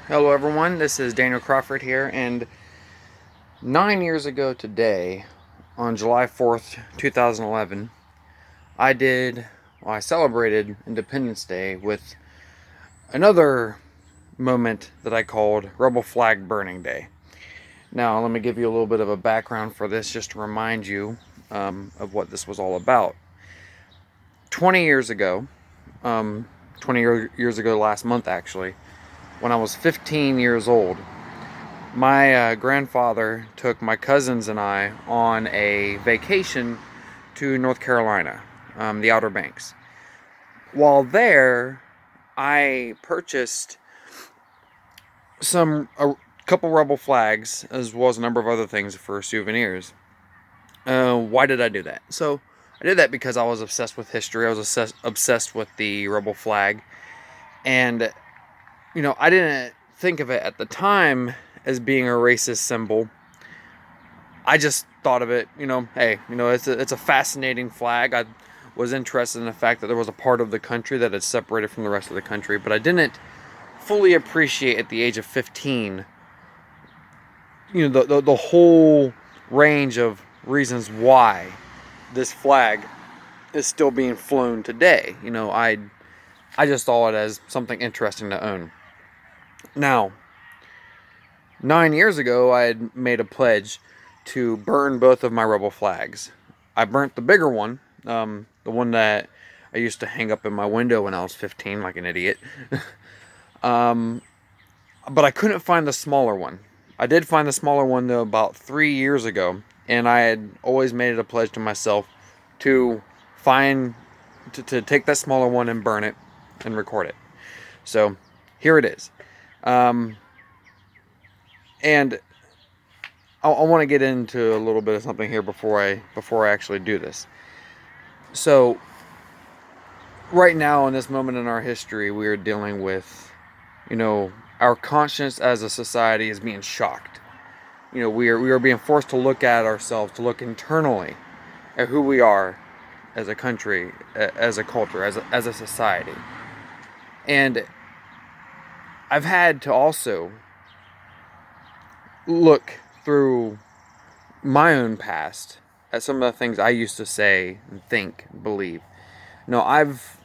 Hello, everyone. This is Daniel Crawford here, and 9 years ago today, on July 4th, 2011, I celebrated Independence Day with another moment that I called Rebel Flag Burning Day. Now, let me give you a little bit of a background for this just to remind you of what this was all about. 20 years ago, um, 20 years ago last month actually, when I was 15 years old, my grandfather took my cousins and I on a vacation to North Carolina, the Outer Banks. While there, I purchased a couple rebel flags as well as a number of other things for souvenirs. Why did I do that? So I did that because I was obsessed with history. I was obsessed with the rebel flag, and I didn't think of it at the time as being a racist symbol. I just thought of it, hey, it's a fascinating flag. I was interested in the fact that there was a part of the country that had separated from the rest of the country, but I didn't fully appreciate at the age of 15, the whole range of reasons why this flag is still being flown today. I just saw it as something interesting to own. Now, 9 years ago, I had made a pledge to burn both of my rebel flags. I burnt the bigger one, the one that I used to hang up in my window when I was 15, like an idiot. um, but I couldn't find the smaller one. I did find the smaller one, though, about 3 years ago, and I had always made it a pledge to myself to find, to take that smaller one and burn it and record it. So here it is. Um, and I want to get into a little bit of something here before I actually do this. So right now in this moment in our history, we are dealing with, our conscience as a society is being shocked. We are being forced to look at ourselves, to look internally at who we are as a country, as a culture, as a society. And I've had to also look through my own past at some of the things I used to say and think, believe. No, I've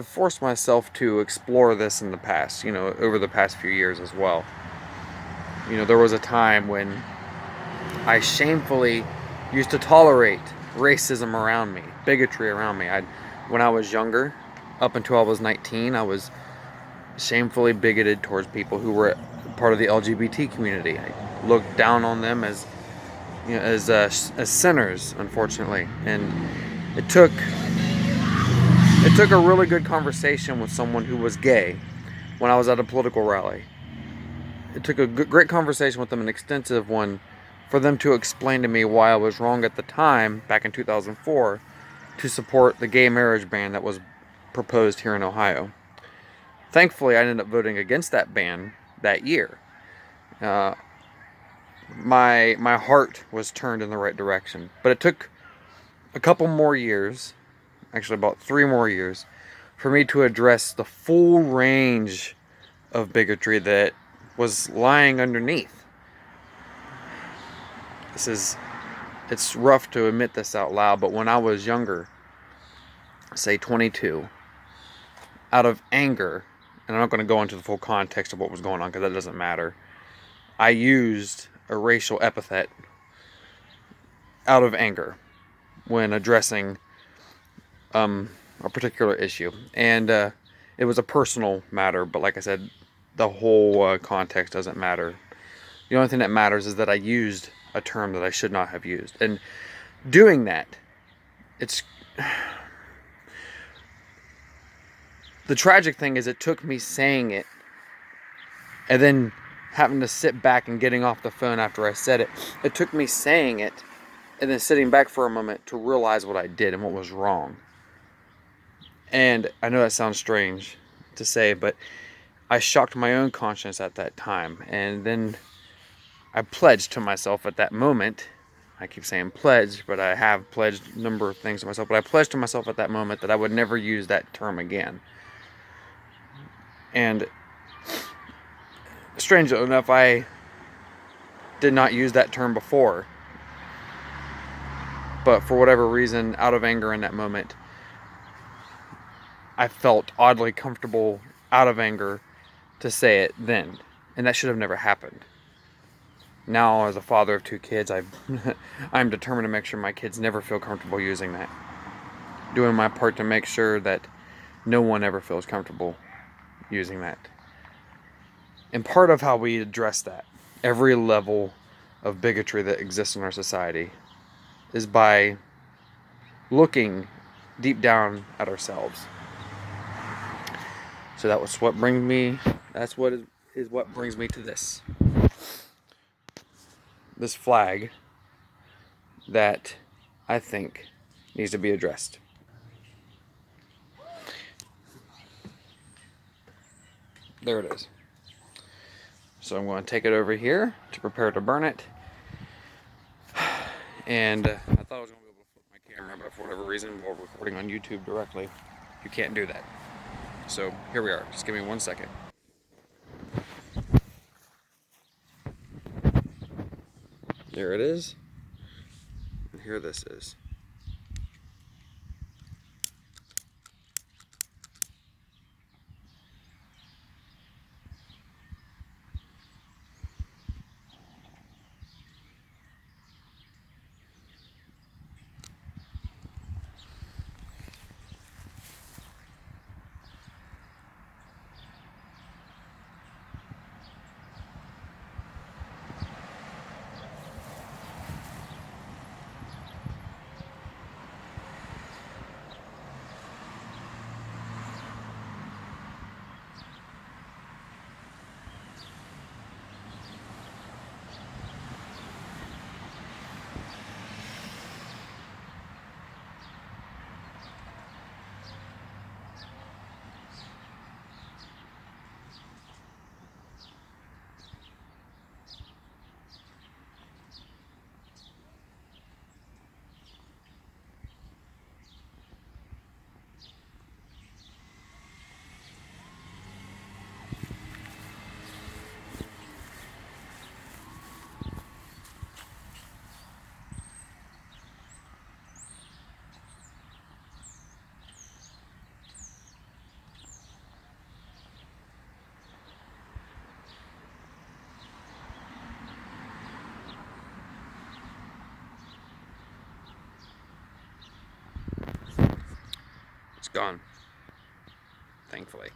forced myself to explore this in the past, over the past few years as well. There was a time when I shamefully used to tolerate racism around me, bigotry around me. When I was younger, up until I was 19, I was shamefully bigoted towards people who were part of the LGBT community. I looked down on them as as sinners, unfortunately. And it took it took a really good conversation with someone who was gay when I was at a political rally. It took a great conversation with them, an extensive one, for them to explain to me why I was wrong at the time, back in 2004, to support the gay marriage ban that was proposed here in Ohio. Thankfully, I ended up voting against that ban that year. Uh, my heart was turned in the right direction, but it took a couple more years, actually about 3 more years, for me to address the full range of bigotry that was lying underneath. It's rough to admit this out loud, but when I was younger, say 22, out of anger, and I'm not going to go into the full context of what was going on because that doesn't matter, I used a racial epithet out of anger when addressing a particular issue. And it was a personal matter, but like I said, the whole context doesn't matter. The only thing that matters is that I used a term that I should not have used. And doing that, it's the tragic thing is it took me saying it and then having to sit back and getting off the phone after I said it. It took me saying it and then sitting back for a moment to realize what I did and what was wrong. And I know that sounds strange to say, but I shocked my own conscience at that time. And then I pledged to myself at that moment. I keep saying pledge, but I have pledged a number of things to myself. But I pledged to myself at that moment that I would never use that term again. And Strangely enough, I did not use that term before, but for whatever reason, out of anger in that moment, I felt oddly comfortable out of anger to say it then, and that should have never happened. Now, as a father of 2 kids, I'm determined to make sure my kids never feel comfortable using that. Doing my part to make sure that no one ever feels comfortable using that. And part of how we address that, every level of bigotry that exists in our society, is by looking deep down at ourselves. So that's what brings me. That's what is what brings me to this flag that I think needs to be addressed. There it is. So I'm going to take it over here to prepare to burn it. And I thought I was going to be able to flip my camera, but for whatever reason, while recording on YouTube directly, you can't do that. So here we are. Just give me 1 second. There it is. And here this is. It's gone. Thankfully.